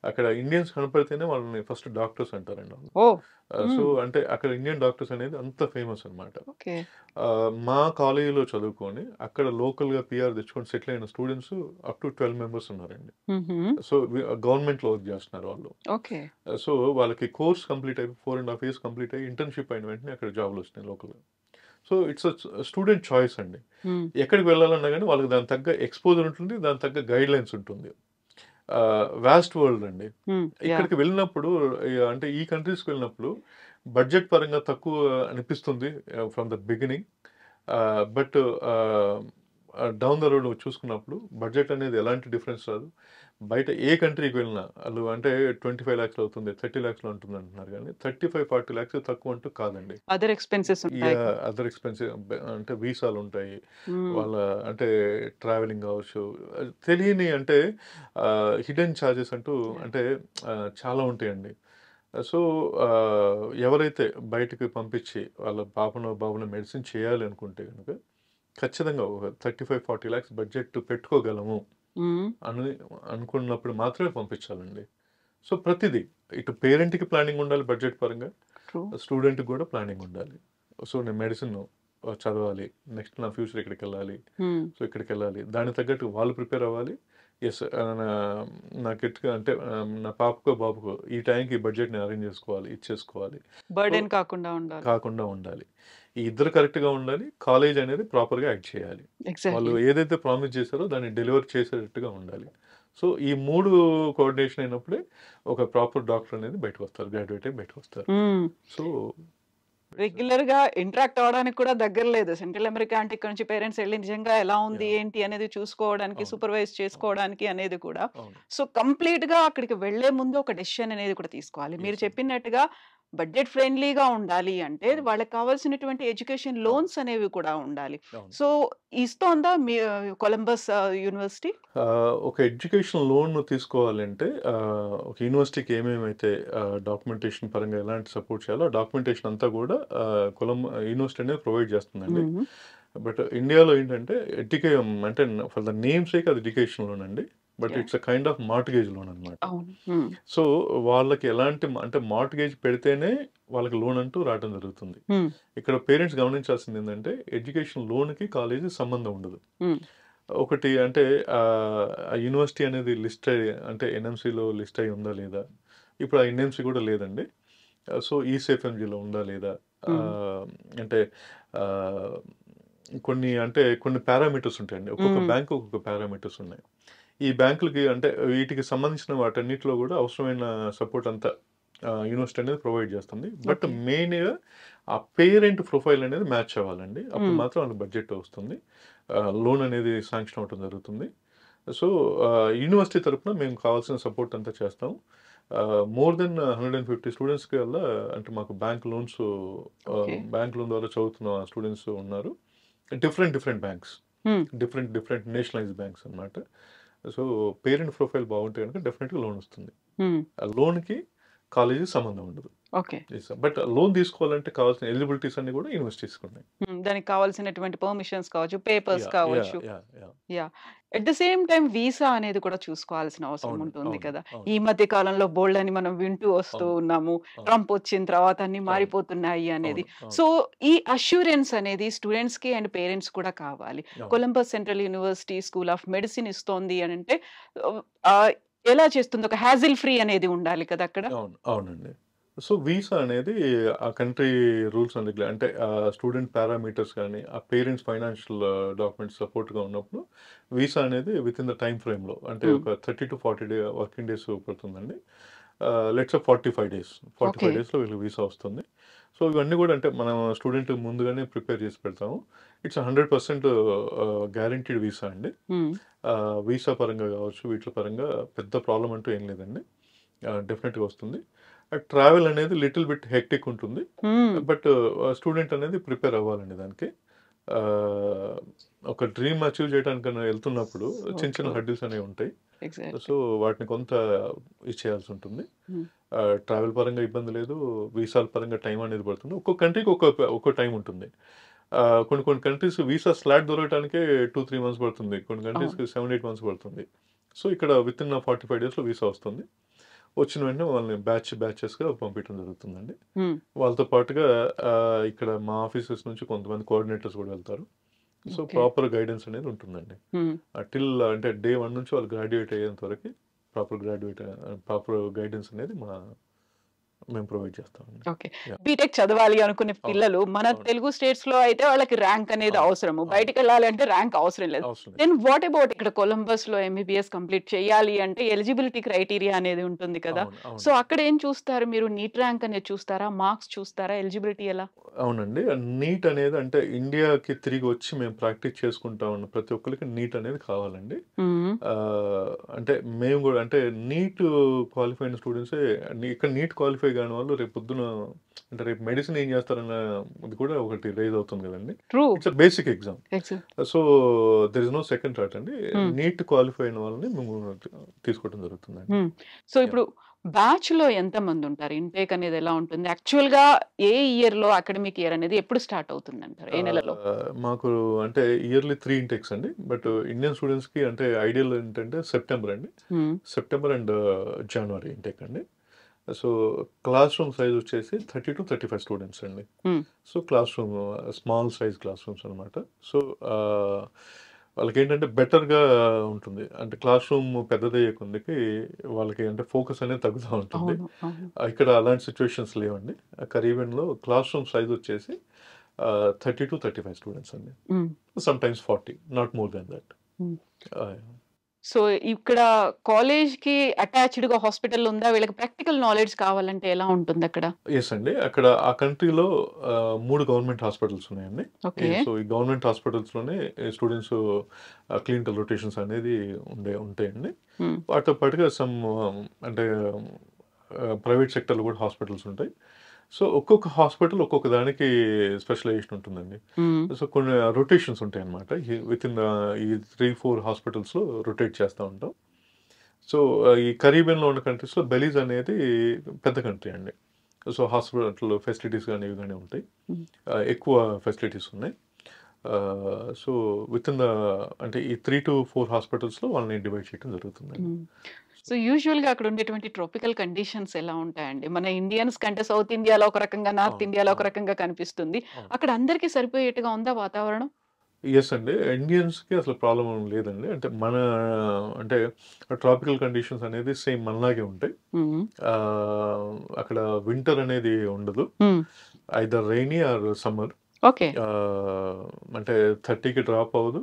అక్కడ ఇండియన్స్ కనపడితేనే వాళ్ళని ఫస్ట్ డాక్టర్స్ అంటారండి వాళ్ళు. సో అంటే అక్కడ ఇండియన్ డాక్టర్స్ అనేది అంత ఫేమస్ అనమాట. మా కాలేజీలో చదువుకొని అక్కడ లోకల్గా పిఆర్ తెచ్చుకొని సెటిల్ అయిన స్టూడెంట్స్ అప్ టు 12 మెంబర్స్ ఉన్నారండి. సో గవర్నమెంట్లో వర్క్ చేస్తున్నారు వాళ్ళు. సో వాళ్ళకి కోర్స్ కంప్లీట్ అయిపోయి 4.5 years కంప్లీట్ అయ్యి ఇంటర్న్షిప్ అయిన వెంటనే అక్కడ జాబ్లు వస్తున్నాయి లోకల్గా. సో ఇట్స్ స్టూడెంట్ చాయిస్ అండి. ఎక్కడికి వెళ్ళాలన్నా కానీ వాళ్ళకి దాని తగ్గ ఎక్స్పోజర్ ఉంటుంది, దాని తగ్గ గైడ్ లైన్స్ ఉంటుంది. వాస్ట్ వరల్డ్ అండి. ఇక్కడికి వెళ్ళినప్పుడు అంటే ఈ కంట్రీస్కి వెళ్ళినప్పుడు బడ్జెట్ పరంగా తక్కువ అనిపిస్తుంది from the beginning. But down the road చూసుకున్నప్పుడు బడ్జెట్ అనేది ఎలాంటి డిఫరెన్స్ రాదు. బయట ఏ కంట్రీకి వెళ్ళినా వాళ్ళు అంటే 25 lakhs అవుతుంది, 30 lakhs ఉంటుంది అంటున్నారు, కానీ 35-40 lakhs తక్కువ అంటూ కాదండి. అదర్ ఎక్స్పెన్సెస్ అంటే వీసాలు ఉంటాయి, వాళ్ళ అంటే ట్రావెలింగ్ కావచ్చు, తెలియని అంటే హిడెన్ ఛార్జెస్ అంటూ అంటే చాలా ఉంటాయండి. సో ఎవరైతే బయటకు పంపించి వాళ్ళ బాబును మెడిసిన్ చేయాలి అనుకుంటే కనుక ఖచ్చితంగా ఒక 35-40 lakhs బడ్జెట్ పెట్టుకోగలము అని అనుకున్నప్పుడు మాత్రమే పంపించాలండి. సో ప్రతిదీ ఇటు పేరెంట్కి ప్లానింగ్ ఉండాలి బడ్జెట్ పరంగా, స్టూడెంట్కి కూడా ప్లానింగ్ ఉండాలి. సో నేను మెడిసిన్ చదవాలి, నెక్స్ట్ నా ఫ్యూచర్ ఇక్కడికి వెళ్ళాలి, సో ఇక్కడికి వెళ్ళాలి, దానికి తగ్గట్టు వాళ్ళు ప్రిపేర్ అవ్వాలి. ఎస్ నాకు అంటే నా పాపకో బాబుకో ఈ టైంకి బడ్జెట్ని అరేంజ్ చేసుకోవాలి, ఇచ్చేసుకోవాలి, బర్డెన్ కాకుండా ఉండాలి. ఈ ఇద్దరు కరెక్ట్గా ఉండాలి. కాలేజ్ అనేది ప్రాపర్గా యాక్ట్ చేయాలి. వాళ్ళు ఏదైతే ప్రామిస్ చేశారో దాన్ని డెలివర్ చేసేటట్టుగా ఉండాలి. సో ఈ 3 కోఆర్డినేషన్ అయినప్పుడే ఒక ప్రాపర్ డాక్టర్ అనేది బయటకు వస్తారు, గ్రాడ్యుయేట్ అయి బయటకు వస్తారు. సో రెగ్యులర్ గా ఇంటరాక్ట్ అవడానికి కూడా దగ్గర లేదు. సెంట్రల్ అమెరికా అంటే ఇక్కడ నుంచి పేరెంట్స్ వెళ్ళి నిజంగా ఎలా ఉంది ఏంటి అనేది చూసుకోవడానికి, సూపర్వైజ్ చేసుకోవడానికి అనేది కూడా. సో కంప్లీట్ గా అక్కడికి వెళ్లే ముందు ఒక డెసిషన్ అనేది కూడా తీసుకోవాలి. మీరు చెప్పినట్టుగా బడ్జెట్ ఫ్రెండ్లీగా ఉండాలి అంటే వాళ్ళకి కావాల్సినటువంటి ఎడ్యుకేషన్ లోన్స్ అనేవి కూడా ఉండాలి. అవును. సో ఇస్తోందా మీ కొలంబస్ యూనివర్సిటీ? ఒక ఎడ్యుకేషన్ లోన్ తీసుకోవాలంటే ఒక యూనివర్సిటీకి ఏమేమైతే డాక్యుమెంటేషన్ పరంగా ఎలాంటి సపోర్ట్ చేయాలో ఆ డాక్యుమెంటేషన్ అంతా కూడా యూనివర్సిటీ అనేది ప్రొవైడ్ చేస్తుందండి. బట్ ఇండియాలో ఏంటంటే అంటే ఫర్ ద నేమ్ సేక్ అది ఎడ్యుకేషన్ లోన్ అండి. But Yeah. It's a kind of mortgage loan అనమాట. అవును. సో వాళ్ళకి ఎలాంటి అంటే మార్ట్గేజ్ పెడితేనే వాళ్ళకి లోన్ అంటూ రావడం జరుగుతుంది. ఇక్కడ పేరెంట్స్ గమనించాల్సింది ఏంటంటే ఎడ్యుకేషన్ లోన్కి కాలేజీ సంబంధం ఉండదు. ఒకటి అంటే ఆ యూనివర్సిటీ అనేది లిస్ట్ అంటే ఎన్ఎంసీలో లిస్ట్ అయి ఉందా లేదా, ఇప్పుడు ఆ ఎన్ఎంసీ కూడా లేదండి. సో ఈసీఎఫ్ఎంజీలో ఉందా లేదా, అంటే కొన్ని పారామీటర్స్ ఉంటాయండి. ఒక్కొక్క బ్యాంకు ఒక్కొక్క పారామీటర్స్ ఉన్నాయి. ఈ బ్యాంకులకి అంటే వీటికి సంబంధించిన వాటన్నిటిలో కూడా అవసరమైన సపోర్ట్ అంతా యూనివర్సిటీ అనేది ప్రొవైడ్ చేస్తుంది. బట్ మెయిన్గా ఆ పేరెంట్ ప్రొఫైల్ అనేది మ్యాచ్ అవ్వాలండి. అప్పుడు మాత్రం వాళ్ళకి బడ్జెట్ వస్తుంది, లోన్ అనేది శాంక్షన్ అవ్వడం జరుగుతుంది. సో యూనివర్సిటీ తరఫున మేము కావాల్సిన సపోర్ట్ అంతా చేస్తాము. మోర్ దెన్ 150 స్టూడెంట్స్కి వల్ల అంటే మాకు బ్యాంక్ లోన్ ద్వారా చదువుతున్న స్టూడెంట్స్ ఉన్నారు. Different banks, different nationalised banks అన్నమాట. సో పేరెంట్ ప్రొఫైల్ బాగుంటే కనుక డెఫినెట్గా లోన్ వస్తుంది. ఆ లోన్కి కాలేజీ సంబంధం ఉండదు. ఓకే. బట్ లోన్ తీసుకోవాలంటే కావాల్సిన ఎలిజిబిలిటీస్ అన్ని కూడా యూనివర్సిటీస్ ఉన్నాయి. దానికి కావాల్సినటువంటి పర్మిషన్స్ కావచ్చు, పేపర్స్ కావచ్చు. Yeah at the same time visa అనేది కూడా చూసుకోవాల్సిన అవసరం అవును, ఉంటుంది అవును, కదా. అవును. ఈ మధ్య కాలంలో బోల్డ్ అని మనం వింటూ వస్తూ అవును, ఉన్నాము. అవును. ట్రంప్ వచ్చిన తర్వాత అన్ని మారిపోతున్నాయి అనేది. అవును, అవును. సో ఈ అష్యూరెన్స్ అనేది స్టూడెంట్స్ కి అండ్ పేరెంట్స్ కూడా కావాలి. అవును. Columbus Central University school of medicine ఇస్తోంది అని అంటే ఆ, ఎలా చేస్తుంది? ఒక హ్యాజిల్ ఫ్రీ అనేది ఉండాలి కదా అక్కడ. అవునండి. సో వీసా అనేది ఆ కంట్రీ రూల్స్ అండ్ అంటే ఆ స్టూడెంట్ పారామీటర్స్ కానీ ఆ పేరెంట్స్ ఫైనాన్షియల్ డాక్యుమెంట్స్ సపోర్ట్గా ఉన్నప్పుడు వీసా అనేది విత్ ఇన్ ద టైం ఫ్రేమ్లో అంటే ఒక 30 to 40 వర్కింగ్ డేస్ పడుతుందండి. Let's 45 days. 45 Okay. డేస్లో వీళ్ళకి వీసా వస్తుంది. సో ఇవన్నీ కూడా అంటే మనం స్టూడెంట్ ముందుగానే ప్రిపేర్ చేసి పెడతాము. ఇట్స్ 100% గ్యారంటీడ్ వీసా అండి. వీసా పరంగా కావచ్చు, వీటి పరంగా పెద్ద ప్రాబ్లం అంటూ ఏం లేదండి. డెఫినెట్గా వస్తుంది. ట్రావెల్ అనేది లిటిల్ బిట్ హెక్టిక్ ఉంటుంది. బట్ స్టూడెంట్ అనేది ప్రిపేర్ అవ్వాలండి దానికి. ఒక డ్రీమ్ అచీవ్ చేయడానికి వెళ్తున్నప్పుడు చిన్న హడ్డిల్స్ అనేవి ఉంటాయి. సో వాటిని కొంత ఇచ్చేయాల్సి ఉంటుంది. ట్రావెల్ పరంగా ఇబ్బంది లేదు, వీసాల పరంగా టైం అనేది పడుతుంది. ఒక్కొక్క కంట్రీకి ఒక్కో టైం ఉంటుంది. కొన్ని కంట్రీస్ వీసా స్లాట్ దొరకడానికే 2-3 months పడుతుంది. కొన్ని కంట్రీస్కి 7-8 months పడుతుంది. సో ఇక్కడ విత్ ఇన్ 45 daysలో వీసా వస్తుంది. వచ్చిన వెంటనే వాళ్ళని బ్యాచెస్గా పంపించడం జరుగుతుందండి. వాళ్ళతో పాటుగా ఇక్కడ మా ఆఫీసెస్ నుంచి కొంతమంది కోఆర్డినేటర్స్ కూడా వెళ్తారు. సో ప్రాపర్ గైడెన్స్ అనేది ఉంటుందండి. టిల్ అంటే డే 1 నుంచి వాళ్ళు గ్రాడ్యుయేట్ అయ్యేంత వరకు ప్రాపర్ గైడెన్స్ అనేది మేము ప్రొవైడ్ చేస్తామండి. ఓకే. బీటెక్ చదవాలి అనుకునే పిల్లలు మన తెలుగు స్టేట్స్ లో అయితే వాళ్ళకి ర్యాంక్ అనేది అవసరము. బయటికి వెళ్ళాలి అంటే ర్యాంక్ అవసరం లేదు. దెన్ వాట్ అబౌట్ ఇక్కడ కొలంబస్ లో ఎంబీబీఎస్ కంప్లీట్ చేయాలి అంటే ఎలిజిబిలిటీ క్రైటీరియా అనేది ఉంటుంది కదా. సో అక్కడ ఏం చూస్తారు మీరు? నీట్ ర్యాంక్ అనేది చూస్తారా, మార్క్స్ చూస్తారా, ఎలిజిబిలిటీ ఎలా? అవునండి. నీట్ అనేది అంటే ఇండియాకి తిరిగి వచ్చి మేము ప్రాక్టీస్ చేసుకుంటా ఉన్న ప్రతి ఒక్కరికి నీట్ అనేది కావాలండి. అంటే మేము కూడా అంటే నీట్ క్వాలిఫై అయిన స్టూడెంట్సే ఇక్కడ నీట్ క్వాలిఫై కాని వాళ్ళు రేపు పొద్దున అంటే రేపు మెడిసిన్ ఏం చేస్తారన్న అది కూడా ఒకటి రైజ్ అవుతుంది కదండి. It's basic exam. So there is no second thought అండి. నీట్ క్వాలిఫై అయిన వాళ్ళని మేము తీసుకోవడం జరుగుతుందండి. సో ఇప్పుడు బ్యాచ్ లో ఎంత మంది ఉంటారు? ఇంటేక్ అనేది ఎలా ఉంటుంది? యాక్చువల్ గా ఏ ఇయర్ లో అకాడమిక్ ఇయర్ అనేది ఎప్పుడు స్టార్ట్ అవుతుంది అంటారు? ఏ నెలలో? మాకు అంటే ఇయర్లీ 3 intakes అండి. బట్ ఇండియన్ స్టూడెంట్స్ కి అంటే ఐడియల్ ఏంటంటే సెప్టెంబర్ అండి. సెప్టెంబర్ అండ్ జనవరి ఇంటేక్ అండి. సో క్లాస్ రూమ్ సైజ్ వచ్చేసి 30 to 35 స్టూడెంట్స్ అండి. So class room small size class rooms అనమాట. సో వాళ్ళకి ఏంటంటే బెటర్గా ఉంటుంది. అంటే క్లాస్ రూమ్ పెద్దదయ్యే కొందికి వాళ్ళకి అంటే ఫోకస్ అనేది తగ్గుతూ ఉంటుంది. ఇక్కడ అలాంటి సిచ్యువేషన్స్ లేవండి. కరీబన్లో క్లాస్ రూమ్ సైజ్ వచ్చేసి 30 to 35 స్టూడెంట్స్ అండి. Some times 40, not more than that. So ఇక్కడ కాలేజ్ కి అటాచ్డ్ గా హాస్పిటల్ ఉందా? వీళ్ళకి ప్రాక్టికల్ నాలెడ్జ్ కావాలంటే ఎలా ఉంటుంది అక్కడ? ఎస్ అండి. అక్కడ ఆ కంట్రీలో 3 గవర్నమెంట్ హాస్పిటల్స్ ఉన్నాయండి. సో ఈ గవర్నమెంట్ హాస్పిటల్స్ లోనే స్టూడెంట్స్ క్లినికల్ రొటేషన్స్ అనేది ఉంటాయండి. వాటితో పాటుగా సమ్ అంటే ప్రైవేట్ సెక్టర్లో కూడా హాస్పిటల్స్ ఉంటాయి. సో ఒక్కొక్క హాస్పిటల్ ఒక్కొక్క దానికి స్పెషలైజేషన్ ఉంటుందండి. సో కొన్ని రొటేషన్స్ ఉంటాయి అన్నమాట. విత్ ఇన్ ఈ 3-4 హాస్పిటల్స్లో రొటేట్ చేస్తూ ఉంటాం. సో ఈ కరీబియన్లో ఉన్న కంట్రీస్లో బెలీజ్ అనేది పెద్ద కంట్రీ అండి. సో హాస్పిటల్ ఫెసిలిటీస్ కానీ ఇవి కానీ ఉంటాయి, ఎక్కువ ఫెసిలిటీస్ ఉన్నాయి. సో విత్ ఇన్ ద అంటే ఈ 3 to 4 హాస్పిటల్స్లో వాళ్ళని డివైడ్ చేయడం జరుగుతుందండి. సో యూజువల్గా అక్కడ ఉండేటువంటి ట్రాపికల్ కండిషన్స్ ఎలా ఉంటాయండి? మన ఇండియన్స్ కంటే సౌత్ ఇండియాలో ఒక రకంగా, నార్త్ అవును, ఇండియాలో ఒక అవును, రకంగా కనిపిస్తుంది. అవును. అక్కడ అందరికీ సరిపోయేట్టుగా ఉందా వాతావరణం? ఎస్ అండి. ఇండియన్స్‌కి అసలు ప్రాబ్లమ్ లేదండి. అంటే మన అంటే ట్రాపికల్ కండిషన్స్ అనేది సేమ్ మనలాగే ఉంటాయి. అక్కడ వింటర్ అనేది ఉండదు. Either rainy or summer. Okay. అంటే 30కి డ్రాప్ అవ్వదు.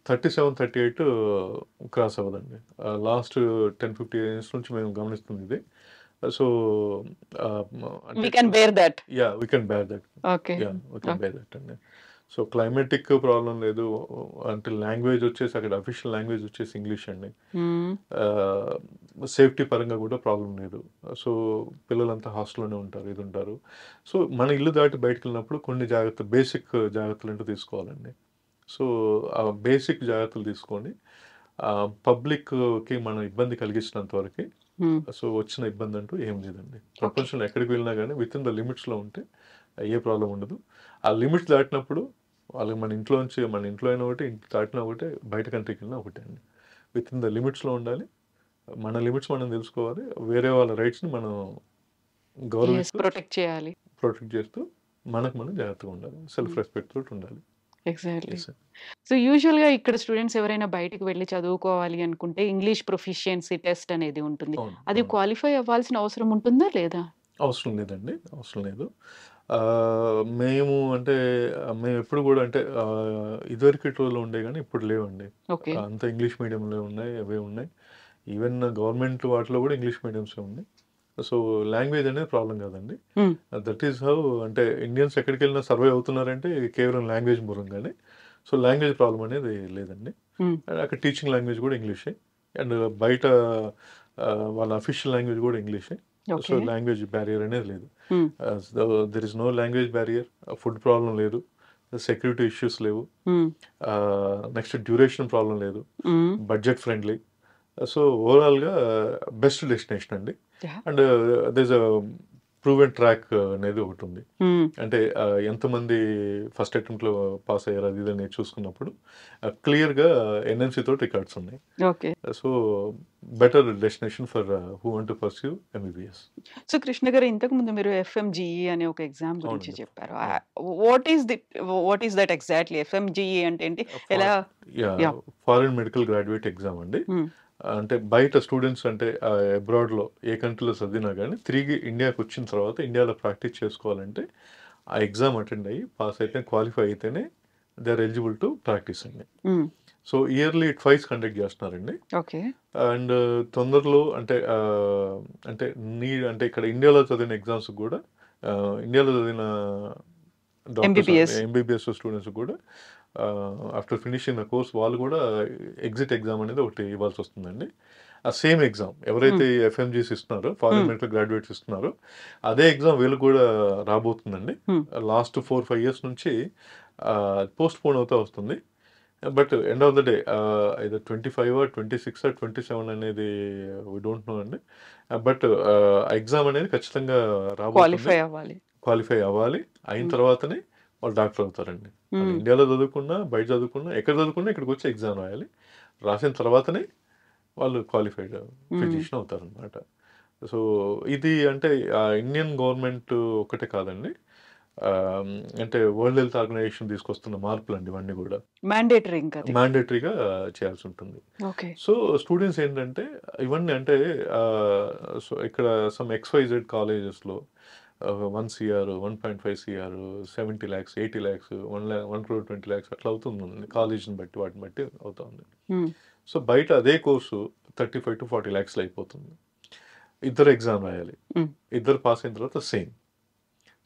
37, 38 క్రాస్ అవ్వదండి. లాస్ట్ 10-15 ఇయర్స్ నుంచి మేము గమనిస్తుంది ఇది. సో వి అంటే can bear that. Yeah! We can bear that. Okay. Yeah! We can bear that అండి. సో క్లైమాటిక్ ప్రాబ్లం లేదు. అంటే లాంగ్వేజ్ వచ్చేసి అక్కడ అఫీషియల్ లాంగ్వేజ్ వచ్చేసి ఇంగ్లీష్ అండి. సేఫ్టీ పరంగా కూడా ప్రాబ్లం లేదు. సో పిల్లలంతా హాస్టల్లోనే ఉంటారు, ఇది ఉంటారు. సో మన ఇల్లు దాటి బయటకు వెళ్ళినప్పుడు కొన్ని జాగ్రత్తలు, బేసిక్ జాగ్రత్తలు అంటూ తీసుకోవాలండి. సో ఆ బేసిక్ జాగ్రత్తలు తీసుకొని పబ్లిక్కి మనం ఇబ్బంది కలిగించినంత వరకు సో వచ్చిన ఇబ్బంది అంటూ ఏం లేదండి. ప్రపంచంలో ఎక్కడికి వెళ్ళినా కానీ విత్ ఇన్ ద లిమిట్స్లో ఉంటే ఏ ప్రాబ్లం ఉండదు. ఆ లిమిట్స్ దాటినప్పుడు వాళ్ళకి మన ఇంట్లో అయినా ఒకటి, ఇంటి దాటినా ఒకటే, బయట కంట్రీకి వెళ్ళినా ఒకటే అండి. విత్ ఇన్ ద లిమిట్స్లో ఉండాలి. మన లిమిట్స్ మనం తెలుసుకోవాలి. వేరే వాళ్ళ రైట్స్ని మనం గౌరవిస్తూ ప్రొటెక్ట్ చేయాలి. ప్రొటెక్ట్ చేస్తూ మనకు మనం జాగ్రత్తగా ఉండాలి. సెల్ఫ్ రెస్పెక్ట్ తోటి ఉండాలి. ఎగ్జాక్ట్లీ. Yes, sir. సో యూజువల్గా ఇక్కడ స్టూడెంట్స్ ఎవరైనా బయటికి వెళ్ళి చదువుకోవాలి అనుకుంటే ఇంగ్లీష్ ప్రొఫిషియన్సీ టెస్ట్ అనేది ఉంటుంది. అవును, అది అవును. క్వాలిఫై అవ్వాల్సిన అవసరం ఉంటుందా లేదా? అవసరం లేదండి, అవసరం లేదు. మేము అంటే మేము ఎప్పుడు కూడా అంటే ఇదివరకు రోజులు ఉండే కానీ ఇప్పుడు లేవండి. ఓకే. అంత ఇంగ్లీష్ మీడియంలో ఉన్నాయి, అవే ఉన్నాయి. ఈవెన్ గవర్నమెంట్ వాటిలో కూడా ఇంగ్లీష్ మీడియంసే ఉన్నాయి. సో లాంగ్వేజ్ అనేది ప్రాబ్లం కాదండి. దట్ ఈస్ హౌ అంటే ఇండియన్స్ ఎక్కడికి వెళ్ళినా సర్వే అవుతున్నారంటే కేవలం లాంగ్వేజ్ మూలంగానే. సో లాంగ్వేజ్ ప్రాబ్లం అనేది లేదండి. అక్కడ టీచింగ్ లాంగ్వేజ్ కూడా ఇంగ్లీషే, అండ్ బయట వాళ్ళ అఫీషియల్ లాంగ్వేజ్ కూడా ఇంగ్లీషే. సో లాంగ్వేజ్ బ్యారియర్ అనేది లేదు. There is no language barrier. Food problem లేదు, సెక్యూరిటీ ఇష్యూస్ లేవు, నెక్స్ట్ డ్యూరేషన్ ప్రాబ్లం లేదు, బడ్జెట్ ఫ్రెండ్లీ. సో ఓవరాల్గా బెస్ట్ డెస్టినేషన్ అండి. అండ్ దేస్ ప్రూవెన్ ట్రాక్ అనేది ఒకటి ఉంది. అంటే ఎంతమంది ఫస్ట్ అటెంప్ట్లో పాస్ అయ్యారు అది ఇది అనేది చూసుకున్నప్పుడు క్లియర్గా ఎన్ఎంసీ తోటి రికార్డ్స్ ఉన్నాయి. Okay. So better destination for who want to pursue MBBS. So Krishna గారు, ఇంతకు ముందు మీరు FMGE అనే ఒక ఎగ్జామ్ గురించి అవునండి. చెప్పారు. What is that exactly? FMGE అంటే ఏంటి? ఎలా? ఫారిన్ మెడికల్ గ్రాడ్యుయేట్ ఎగ్జామ్ అండి. అంటే బయట స్టూడెంట్స్ అంటే అబ్రాడ్లో ఏ కంట్రీలో చదివినా కానీ తిరిగి ఇండియాకి వచ్చిన తర్వాత ఇండియాలో ప్రాక్టీస్ చేసుకోవాలంటే ఆ ఎగ్జామ్ అటెండ్ అయ్యి పాస్ అయితే, క్వాలిఫై అయితేనే they are eligible to practise అండి. సో ఇయర్లీ ట్వైస్ కండక్ట్ చేస్తున్నారండి. ఓకే. అండ్ తొందరలో అంటే అంటే ఇక్కడ ఇండియాలో చదివిన ఎగ్జామ్స్ కూడా ఇండియాలో చదివిన ఎంబీబీఎస్ స్టూడెంట్స్ కూడా ఆఫ్టర్ ఫినిషింగ్ ద కోర్స్ వాళ్ళు కూడా ఎగ్జిట్ ఎగ్జామ్ అనేది ఒకటి ఇవ్వాల్సి వస్తుందండి. ఆ సేమ్ ఎగ్జామ్ ఎవరైతే FMGs ఇస్తున్నారో, ఫారిన్ మెడికల్ గ్రాడ్యుయేట్స్ ఇస్తున్నారో, అదే ఎగ్జామ్ వీళ్ళకి కూడా రాబోతుందండి. లాస్ట్ 4-5 ఇయర్స్ నుంచి పోస్ట్ పోన్ అవుతూ వస్తుంది. But end of the day ఇది 25 or 26 or 27 అనేది వీ డోంట్ నో అండి. బట్ ఎగ్జామ్ అనేది ఖచ్చితంగా రాబోతుంది. క్వాలిఫై అవ్వాలి. అయిన తర్వాతనే వాళ్ళు డాక్టర్ అవుతారండి. ఇండియాలో చదువుకున్నా, బయట చదువుకున్నా, ఎక్కడ చదువుకున్నా ఇక్కడికి వచ్చి ఎగ్జామ్ రాయాలి. రాసిన తర్వాతనే వాళ్ళు క్వాలిఫైడ్ ఫిజిషియన్ అవుతారనమాట. సో ఇది అంటే ఇండియన్ గవర్నమెంట్ ఒకటే కాదండి, అంటే వరల్డ్ హెల్త్ ఆర్గనైజేషన్ తీసుకొస్తున్న మార్పులు అండి ఇవన్నీ కూడా మ్యాండేటరీగా చేయాల్సి ఉంటుంది. సో స్టూడెంట్స్ ఏంటంటే ఇవన్నీ అంటే సో ఇక్కడ సమ్ XYZ కాలేజెస్లో 1 CR, 1.5 CR, 70 lakhs, 80 lakhs, 1 crore 20 lakhs అట్లా అవుతుంది. కాలేజ్ని బట్టి వాటిని బట్టి అవుతుంది. సో బయట అదే కోర్సు 35 to 40 lakhsలో అయిపోతుంది. ఇద్దరు ఎగ్జామ్ రాయాలి, ఇద్దరు పాస్ అయిన తర్వాత సేమ్.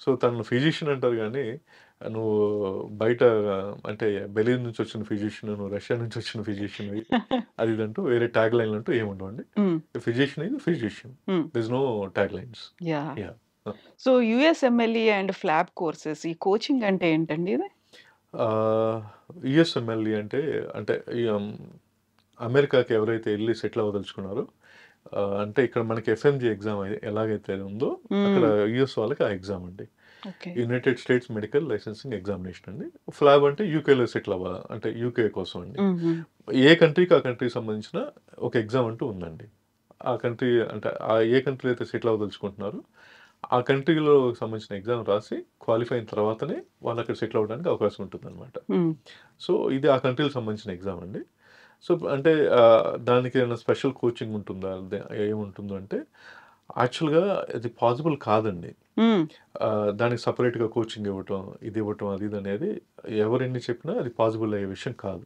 సో తను ఫిజిషియన్ అంటారు కానీ నువ్వు బయట అంటే బెలిన్ నుంచి వచ్చిన ఫిజిషియన్, నువ్వు రష్యా నుంచి వచ్చిన ఫిజిషియన్ అది ఇదంటూ వేరే ట్యాగ్ లైన్లు అంటూ ఏముండవండి. ఫిజిషియన్ ఇది physician, this no tag lines. So USMLE and PLAB courses ఈ కోచింగ్ అంటే ఏంటండి ఇది? యుఎస్ఎంఎల్ఈ అంటే అంటే అమెరికాకి ఎవరైతే వెళ్ళి సెటిల్ అవ్వదలుచుకున్నారో అంటే ఇక్కడ మనకి ఎఫ్ఎంజీ ఎగ్జామ్ ఎలాగైతే ఉందో అక్కడ యుఎస్ వాళ్ళకి ఆ ఎగ్జామ్ అండి. United states medical licensing examination అండి. ఫ్లాబ్ అంటే యూకేలో సెటిల్ అవ్వాలి అంటే యూకే కోసం అండి. ఏ కంట్రీకి ఆ కంట్రీకి సంబంధించిన ఒక ఎగ్జామ్ అంటూ ఉందండి. ఆ కంట్రీ అంటే ఏ కంట్రీలో అయితే సెటిల్ అవ్వదలుచుకుంటున్నారో ఆ కంట్రీలో సంబంధించిన ఎగ్జామ్ రాసి క్వాలిఫై అయిన తర్వాతనే వాళ్ళు అక్కడ సెటిల్ అవ్వడానికి అవకాశం ఉంటుంది అనమాట. సో ఇది ఆ కంట్రీకి సంబంధించిన ఎగ్జామ్ అండి. సో అంటే దానికి ఏమైనా స్పెషల్ కోచింగ్ ఉంటుందా, ఏముంటుందో అంటే యాక్చువల్గా అది పాసిబుల్ కాదండి. దానికి సపరేట్గా కోచింగ్ ఇవ్వటం, ఇది ఇవ్వటం, అది ఇది అనేది ఎవరెన్ని చెప్పినా అది పాసిబుల్ అయ్యే విషయం కాదు.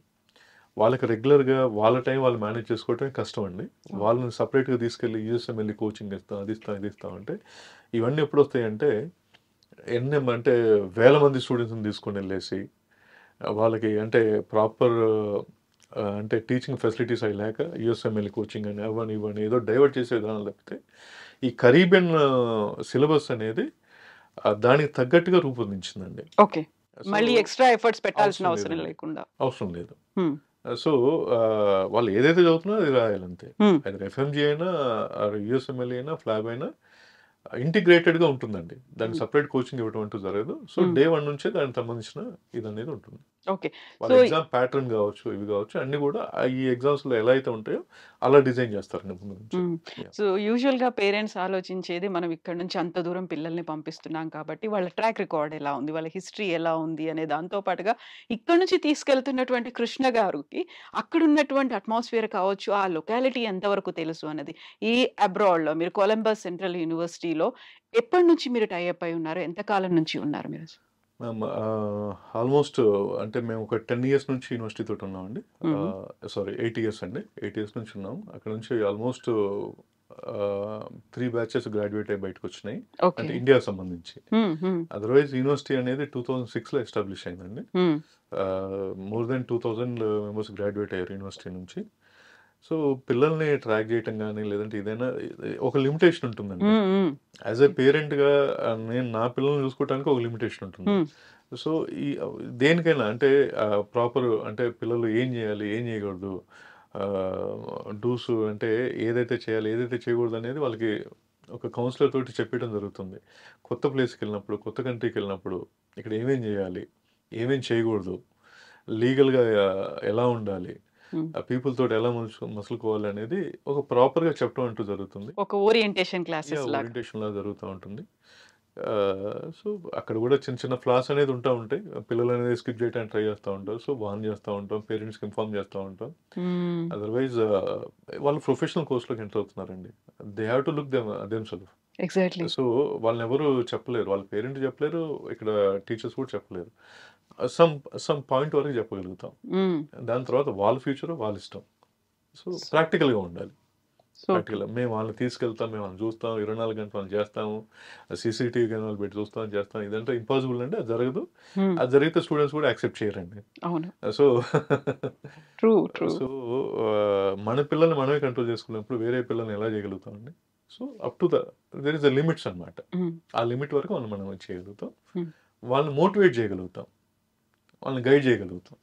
వాళ్ళకి రెగ్యులర్గా వాళ్ళ టైం వాళ్ళు మేనేజ్ చేసుకోవటమే కష్టం అండి. వాళ్ళని సపరేట్గా తీసుకెళ్ళి యూఎస్ఎంఎల్ఈ కోచింగ్ ఇస్తాం, అది ఇస్తాం, ఇది ఇస్తాం అంటే ఇవన్నీ ఎప్పుడు వస్తాయంటే అంటే వేల మంది స్టూడెంట్స్ని తీసుకొని వెళ్ళేసి వాళ్ళకి అంటే ప్రాపర్ అంటే టీచింగ్ ఫెసిలిటీస్ అవి లేక యూఎస్ఎంఎల్ఈ కోచింగ్ అని అవని ఇవని ఏదో డైవర్ట్ చేసే విధానం లేకపోతే ఈ కరీబియన్ సిలబస్ అనేది దానికి తగ్గట్టుగా రూపొందించిందండి. ఓకే, మళ్ళీ ఎక్స్ట్రా ఎఫర్ట్స్ పెట్టాల్సిన అవసరం లేకుండా అవసరం లేదు. సో వాళ్ళు ఏదైతే చదువుతున్నారో అది రాయాలంతే. అది ఎఫ్ఎంజీ అయినా యూఎస్ఎంఎల్ఈ అయినా ఫ్లాబ్ అయినా ఇంటిగ్రేటెడ్గా ఉంటుందండి. దానికి సపరేట్ కోచింగ్ ఇవ్వడం అంటూ జరగదు. సో డే 1 నుంచే దానికి సంబంధించిన ఇది అనేది ఉంటుంది. ఓకే, వాళ్ళ ఎగ్జామ్ ప్యాటర్న్ కావచ్చు, ఇవి కావచ్చు, అన్ని కూడా ఈ ఎగ్జామ్స్ లో ఎలా అయితే ఉంటాయో అలా డిజైన్ చేస్తారు. సో యూజువల్ గా పేరెంట్స్ ఆలోచించేది మనం ఇక్కడ నుంచి అంత దూరం పిల్లల్ని పంపిస్తున్నాం కాబట్టి వాళ్ళ ట్రాక్ రికార్డ్ ఎలా ఉంది, వాళ్ళ హిస్టరీ ఎలా ఉంది అనే దాంతో పాటుగా ఇక్కడ నుంచి తీసుకెళ్తున్నటువంటి కృష్ణ గారికి అక్కడ ఉన్నటువంటి అట్మాస్ఫియర్ కావచ్చు, ఆ లొకాలిటీ ఎంతవరకు తెలుసు అన్నది. ఈ అబ్రాడ్ లో మీరు కొలంబస్ సెంట్రల్ యూనివర్సిటీలో ఎప్పటి నుంచి మీరు టైఅప్ అయి ఉన్నారు, ఎంత కాలం నుంచి ఉన్నారు మీరు? ఆల్మోస్ట్ అంటే మేము ఒక 10 years నుంచి యూనివర్సిటీ తోటి ఉన్నామండి. సారీ 8 years అండి. 8 years నుంచి ఉన్నాం. అక్కడ నుంచి ఆల్మోస్ట్ 3 batches గ్రాడ్యుయేట్ అయ్యి బయటకు వచ్చినాయి అంటే ఇండియాకి సంబంధించి. అదర్వైజ్ యూనివర్సిటీ అనేది 2006లో ఎస్టాబ్లిష్ అయిందండి. మోర్ దెన్ 2000 members గ్రాడ్యుయేట్ అయ్యారు యూనివర్సిటీ నుంచి. సో పిల్లల్ని ట్రాక్ చేయటం కానీ లేదంటే ఏదైనా ఒక లిమిటేషన్ ఉంటుందండి. యాజ్ ఎ పేరెంట్గా నేను నా పిల్లల్ని చూసుకోవడానికి ఒక లిమిటేషన్ ఉంటుంది. సో ఈ దేనికైనా అంటే ప్రాపర్ అంటే పిల్లలు ఏం చేయాలి, ఏం చేయకూడదు, డూస్ అంటే ఏదైతే చేయాలి, ఏదైతే చేయకూడదు అనేది వాళ్ళకి ఒక కౌన్సిలర్ తోటి చెప్పడం జరుగుతుంది. కొత్త ప్లేస్కి వెళ్ళినప్పుడు, కొత్త కంట్రీకి వెళ్ళినప్పుడు ఇక్కడ ఏమేం చేయాలి, ఏమేం చేయకూడదు, లీగల్గా ఎలా ఉండాలి, పీపుల్ తోటి ఎలా మసులుకోవాలి అనేది ఒక ప్రాపర్ గా చెప్పడం అంటూ జరుగుతుంది. ఒక ఓరియంటేషన్ క్లాసెస్ లా జరుగుతూ ఉంటుంది. సో అక్కడ కూడా చిన్న చిన్న ఫ్లాస్ అనేది ఉంటా ఉంటాయి. పిల్లలు అనేది స్కిప్ చేయడానికి ట్రై చేస్తూ ఉంటారు. సో వార్న్ చేస్తూ ఉంటాం, పేరెంట్స్కి ఇన్ఫార్మ్ చేస్తూ ఉంటాం. అదర్వైజ్ వాళ్ళు ప్రొఫెషనల్ కోర్స్లోకి ఎంటర్ అవుతున్నారండి. They have to look themself. Exactly. So వాళ్ళని ఎవరు చెప్పలేరు, వాళ్ళ పేరెంట్ చెప్పలేరు, ఇక్కడ టీచర్స్ కూడా చెప్పలేరు. సమ్ పాయింట్ వరకు చెప్పగలుగుతాం. దాని తర్వాత వాళ్ళ ఫ్యూచర్ వాళ్ళ ఇష్టం. సో ప్రాక్టికల్గా ఉండాలి. ప్రాక్టికల్ మేము వాళ్ళని తీసుకెళ్తాం, మేము వాళ్ళని చూస్తాం, 24 గంటలు వాళ్ళు చేస్తాము, సీసీటీవీ కెమెరాలు పెట్టి చేస్తాం. ఇదంటే ఇంపాసిబుల్ అండి, అది జరగదు. అది జరిగితే స్టూడెంట్స్ కూడా యాక్సెప్ట్ చేయరండి. సో సో మన పిల్లల్ని మనమే కంట్రోల్ చేసుకున్నప్పుడు వేరే పిల్లల్ని ఎలా చేయగలుగుతామండి? So up to there is the limits అనమాట. ఆ లిమిట్ వరకు మనం చేయగలుగుతాం, వాళ్ళని మోటివేట్ చేయగలుగుతాం, వాళ్ళని గైడ్ చేయగలుగుతాం.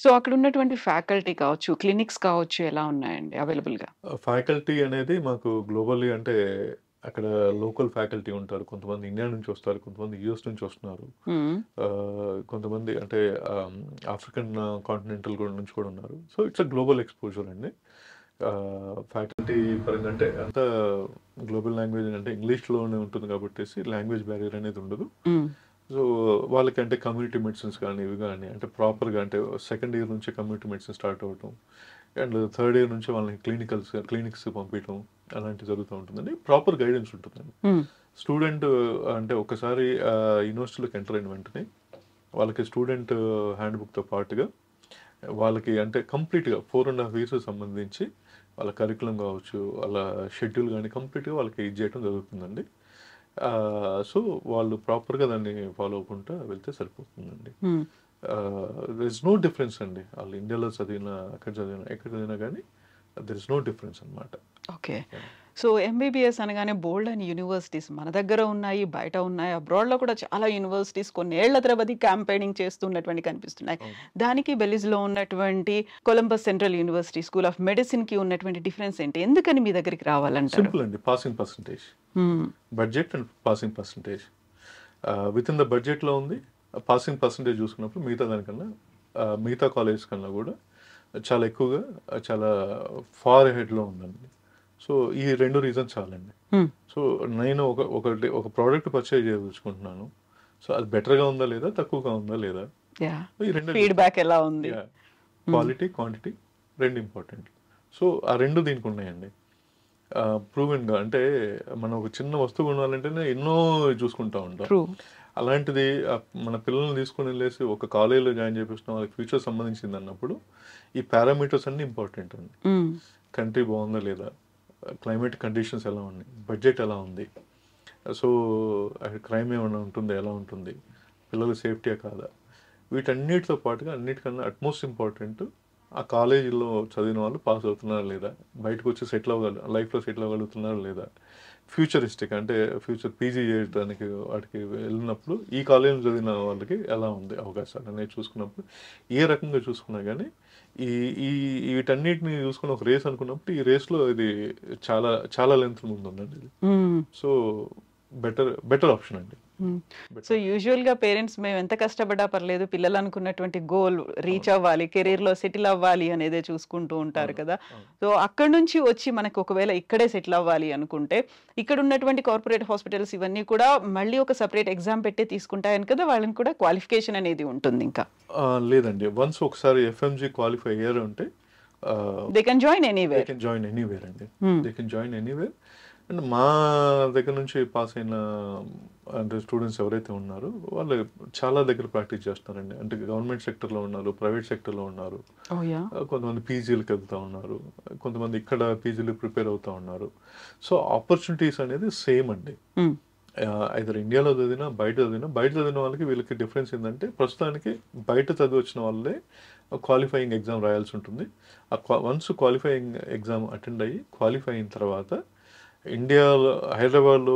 సో అక్కడ ఉన్నటువంటి ఫ్యాకల్టీ కావచ్చు, క్లినిక్స్ కావచ్చు, ఎలా ఉన్నాయండి అవైలబుల్గా? ఫ్యాకల్టీ అనేది మాకు గ్లోబల్లీ అంటే అక్కడ లోకల్ ఫ్యాకల్టీ ఉంటారు. కొంతమంది ఇండియా నుంచి వస్తారు, కొంతమంది యుఎస్ నుంచి వస్తున్నారు, కొంతమంది అంటే ఆఫ్రికన్ కాంటినెంటల్ నుంచి కూడా ఉన్నారు. So it's a global exposure అండి. ఫ్యాకల్టీ పరంగా అంటే అంత గ్లోబల్ లాంగ్వేజ్ అంటే ఇంగ్లీష్లోనే ఉంటుంది కాబట్టి లాంగ్వేజ్ బ్యారియర్ అనేది ఉండదు. సో వాళ్ళకి అంటే కమ్యూనిటీ మెడిసిన్స్ కానీ ఇవి కానీ అంటే ప్రాపర్గా అంటే సెకండ్ ఇయర్ నుంచి కమ్యూనిటీ మెడిసిన్ స్టార్ట్ అవ్వటం, అండ్ థర్డ్ ఇయర్ నుంచి వాళ్ళని క్లినిక్స్ పంపించడం అలాంటివి జరుగుతూ ఉంటుందండి. ప్రాపర్ గైడెన్స్ ఉంటుందండి. స్టూడెంట్ అంటే ఒకసారి యూనివర్సిటీలోకి ఎంటర్ అయిన వెంటనే వాళ్ళకి స్టూడెంట్ హ్యాండ్ బుక్తో పాటుగా వాళ్ళకి అంటే కంప్లీట్గా 4.5 years సంబంధించి వాళ్ళ కరికులం కావచ్చు, వాళ్ళ షెడ్యూల్ కానీ కంప్లీట్గా వాళ్ళకి ఇది చేయడం జరుగుతుందండి. సో వాళ్ళు ప్రాపర్గా దాన్ని ఫాలో అవ్వకుండా వెళ్తే సరిపోతుందండి. దర్ ఇస్ నో డిఫరెన్స్ అండి. వాళ్ళు ఇండియాలో చదివినా, అక్కడ చదివినా, ఎక్కడ చదివినా కానీ దర్ ఇస్ నో డిఫరెన్స్ అనమాట. ఓకే. సో ఎంబీబీఎస్ అనగానే బోల్డ్ అని యూనివర్సిటీస్ మన దగ్గర ఉన్నాయి, బయట ఉన్నాయి, అబ్రాడ్లో కూడా చాలా యూనివర్సిటీస్ కొన్నేళ్ల తరబడి క్యాంపెయినింగ్ చేస్తున్నటువంటి కనిపిస్తున్నాయి. దానికి బెలిజ్లో ఉన్నటువంటి Columbus Central University school of medicine కి ఉన్నటువంటి డిఫరెన్స్ ఏంటి? ఎందుకని మీ దగ్గరికి రావాలంటారు? సింపుల్ అండి, passing percentage, budget and passing percentage. With in the బడ్జెట్లో ఉంది. పాసింగ్ పర్సంటేజ్ చూసుకున్నప్పుడు మిగతా దానికన్నా మిగతా కాలేజ్ కన్నా కూడా చాలా ఎక్కువగా, చాలా ఫార్ హెడ్లో ఉందండి. సో ఈ 2 రీజన్స్ చాలండి. సో నేను ఒక ప్రోడక్ట్ పర్చేజ్ చేయదలుచుకుంటున్నాను. సో అది బెటర్గా ఉందా లేదా, తక్కువగా ఉందా లేదా, ఈ 2 ఫీడ్బ్యాక్ ఎలా ఉంది, క్వాలిటీ క్వాంటిటీ 2 ఇంపార్టెంట్. సో ఆ 2 దీనికి ఉన్నాయండి ప్రూవెన్గా. అంటే మనం ఒక చిన్న వస్తువు కొనాలంటేనే ఎన్నో చూసుకుంటా ఉంటాం. అలాంటిది మన పిల్లల్ని తీసుకుని వెళ్ళేసి ఒక కాలేజీలో జాయిన్ చేపిస్తున్నాం, వాళ్ళకి ఫ్యూచర్ సంబంధించింది అన్నప్పుడు ఈ పారామీటర్స్ అన్నీ ఇంపార్టెంట్ అండి. కంట్రీ బాగుందా లేదా, క్లైమేట్ కండిషన్స్ ఎలా ఉన్నాయి, బడ్జెట్ ఎలా ఉంది, సో క్రైమ్ ఏమైనా ఉంటుందా, ఎలా ఉంటుంది, పిల్లల సేఫ్టీయా కాదా, వీటన్నిటితో పాటుగా అన్నిటికన్నా అట్మోస్ట్ ఇంపార్టెంట్ ఆ కాలేజీలో చదివిన వాళ్ళు పాస్ అవుతున్నారా లేదా, బయటకు వచ్చి లైఫ్లో సెటిల్ అవ్వగలుగుతున్నారా లేదా, ఫ్యూచరిస్టిక్ అంటే ఫ్యూచర్ పీజీ చేయడానికి వాటికి వెళ్ళినప్పుడు ఈ కాలేజీలో చదివిన వాళ్ళకి ఎలా ఉంది అవకాశాలు అనేది చూసుకున్నప్పుడు, ఏ రకంగా చూసుకున్నా కానీ వీటన్నిటిని చూసుకుని ఒక రేస్ అనుకున్నప్పుడు ఈ రేస్లో ఇది చాలా చాలా లెంత్ ముందు ఉందండి ఇది. సో బెటర్ ఆప్షన్ అండి. సో యూజువల్గా పేరెంట్స్ మేము ఎంత కష్టపడ్డా పర్లేదు, పిల్లలు అనుకున్నటువంటి గోల్ రీచ్ అవ్వాలి, కెరీర్లో సెటిల్ అవ్వాలి అనేదే చూసుకుంటూ ఉంటారు కదా. సో అక్కడ నుంచి వచ్చి మనకు ఒకవేళ ఇక్కడే సెటిల్ అవ్వాలి అనుకుంటే ఇక్కడ ఉన్నటువంటి కార్పొరేట్ హాస్పిటల్స్ ఇవన్నీ కూడా మళ్ళీ ఒక సపరేట్ ఎగ్జామ్ పెట్టి తీసుకుంటాయని కదా, వాళ్ళని కూడా క్వాలిఫికేషన్ అనేది ఉంటుంది? ఇంకా లేదండి, వన్స్ ఒకసారి ఎఫ్ఎంజీ క్వాలిఫై అయ్యారు అంటే దే కెన్ జాయిన్ ఎనీవేర్. అండి, they can join anywhere. And మా దగ్గర నుంచి పాస్ అయిన అంటే స్టూడెంట్స్ ఎవరైతే ఉన్నారో వాళ్ళు చాలా దగ్గర ప్రాక్టీస్ చేస్తున్నారండి. అంటే గవర్నమెంట్ సెక్టర్లో ఉన్నారు, ప్రైవేట్ సెక్టర్లో ఉన్నారు, కొంతమంది పీజీలకు వెళ్తూ ఉన్నారు, కొంతమంది ఇక్కడ పీజీలు ప్రిపేర్ అవుతూ ఉన్నారు. సో ఆపర్చునిటీస్ అనేది సేమ్ అండి. ఐదర్ ఇండియాలో చదివినా బయట చదివిన వాళ్ళకి వీళ్ళకి డిఫరెన్స్ ఏంటంటే ప్రస్తుతానికి బయట చదివి వచ్చిన వాళ్ళే క్వాలిఫైయింగ్ ఎగ్జామ్ రాయాల్సి ఉంటుంది. వన్స్ క్వాలిఫైయింగ్ ఎగ్జామ్ అటెండ్ అయ్యి క్వాలిఫై అయిన తర్వాత ఇండియాలో హైదరాబాద్లో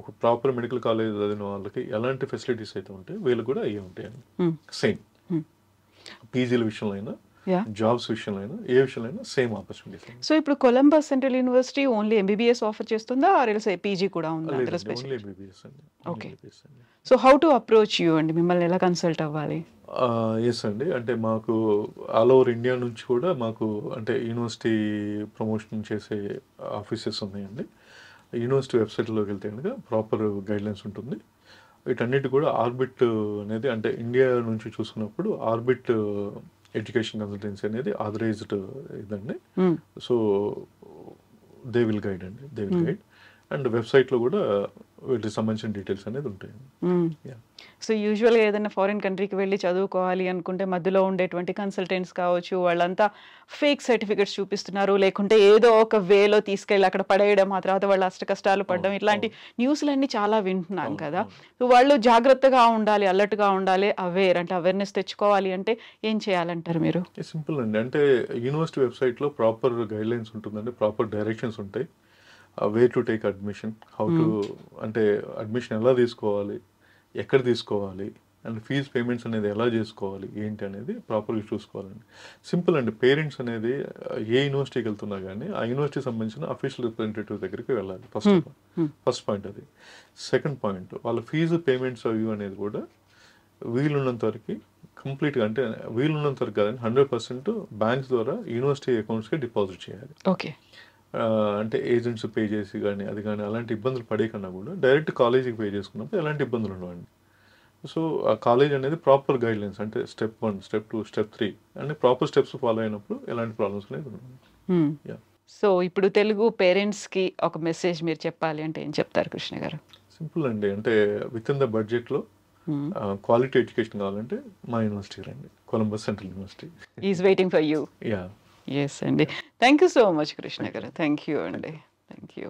ఒక ప్రాపర్ మెడికల్ కాలేజ్ చదివిన వాళ్ళకి ఎలాంటి ఫెసిలిటీస్ అయితే ఉంటాయి వీళ్ళు కూడా అయ్యే ఉంటాయండి. సేమ్ పీజీల విషయంలో అయినా జాబ్స్ విషయంలో అయినా ఏ విషయంలో అయినా సేమ్ ఆపర్చునిటీస్. సో ఇప్పుడు Columbus Central university only MBBS offer చేస్తుందా, ఆర్ ఎల్స్ పీజీ కూడా ఉందా? ఓన్లీ ఎంబీబీఎస్ అండి. Okay. So how to approach you అండి, మిమ్మల్ని ఎలా కన్సల్ట్ అవ్వాలి? ఎస్ అండి, అంటే మాకు ఆల్ ఓవర్ ఇండియా నుంచి కూడా మాకు అంటే యూనివర్సిటీ ప్రమోషన్ చేసే ఆఫీసెస్ ఉన్నాయండి. యూనివర్సిటీ వెబ్సైట్లోకి వెళ్తే కనుక ప్రాపర్ గైడ్లైన్స్ ఉంటుంది. వీటన్నిటి కూడా ఆర్బిట్ అనేది అంటే ఇండియా నుంచి చూసుకున్నప్పుడు ఆర్బిట్ ఎడ్యుకేషన్ కన్సల్టెన్సీ అనేది ఆథరైజ్డ్ ఇదండి. So they will guide and వెబ్సైట్లో కూడా వీటికి సంబంధించిన డీటెయిల్స్ అనేది ఉంటాయి. సో యూజువల్గా ఏదైనా ఫారిన్ కంట్రీకి వెళ్ళి చదువుకోవాలి అనుకుంటే మధ్యలో ఉండేటువంటి కన్సల్టెంట్స్ కావచ్చు, వాళ్ళంతా ఫేక్ సర్టిఫికెట్స్ చూపిస్తున్నారు, లేకుంటే ఏదో ఒక వేలో తీసుకెళ్ళి అక్కడ పడేయడం, ఆ తర్వాత వాళ్ళు అష్ట కష్టాలు పడడం, ఇట్లాంటి న్యూస్లన్నీ చాలా వింటున్నాం కదా. సో వాళ్ళు జాగ్రత్తగా ఉండాలి, అలర్ట్గా ఉండాలి, అవేర్నెస్ తెచ్చుకోవాలి అంటే ఏం చేయాలంటారు మీరు? సింపుల్ అండి, అంటే యూనివర్సిటీ వెబ్సైట్లో ప్రాపర్ గైడ్లైన్స్ ఉంటుందండి, ప్రాపర్ డైరెక్షన్స్ ఉంటాయి. Way to take admission, how to అంటే అడ్మిషన్ ఎలా తీసుకోవాలి, ఎక్కడ తీసుకోవాలి, అండ్ ఫీజ్ పేమెంట్స్ అనేది ఎలా చేసుకోవాలి ఏంటి అనేది ప్రాపర్గా చూసుకోవాలండి. సింపుల్ అండి, పేరెంట్స్ అనేది ఏ యూనివర్సిటీకి వెళ్తున్నా కానీ ఆ యూనివర్సిటీకి సంబంధించిన అఫీషియల్ రిప్రజెంటేటివ్ దగ్గరికి వెళ్ళాలి. ఫస్ట్ పాయింట్ అది. సెకండ్ పాయింట్, వాళ్ళ ఫీజు పేమెంట్స్ అవి అనేది కూడా వీలున్నంత వరకు కంప్లీట్గా అంటే వీలున్నంత వరకు కాదండి 100% బ్యాంక్స్ ద్వారా యూనివర్సిటీ అకౌంట్స్కి డిపాజిట్ చేయాలి. ఓకే. అంటే ఏజెంట్స్ పే చేసి కానీ అది కానీ అలాంటి ఇబ్బందులు పడే కన్నా కూడా డైరెక్ట్ కాలేజీకి పే చేసుకున్నప్పుడు ఎలాంటి ఇబ్బందులు ఉండవండి. సో ఆ కాలేజ్ అనేది ప్రాపర్ గైడ్లైన్స్ అంటే స్టెప్ 1, స్టెప్ 2, స్టెప్ 3 అంటే ప్రాపర్ స్టెప్స్ ఫాలో అయినప్పుడు ఎలాంటి ప్రాబ్లమ్స్ అనేది ఉండవు. సో ఇప్పుడు తెలుగు పేరెంట్స్కి ఒక మెసేజ్ మీరు చెప్పాలి అంటే ఏం చెప్తారు కృష్ణ గారు? సింపుల్ అండి, అంటే విత్ ఇన్ ద బడ్జెట్లో క్వాలిటీ ఎడ్యుకేషన్ కావాలంటే మా యూనివర్సిటీ రండి, Columbus Central University is waiting for you. Yes అండి, thank you so much Krishna garu. Thank you అండి, థ్యాంక్ యూ.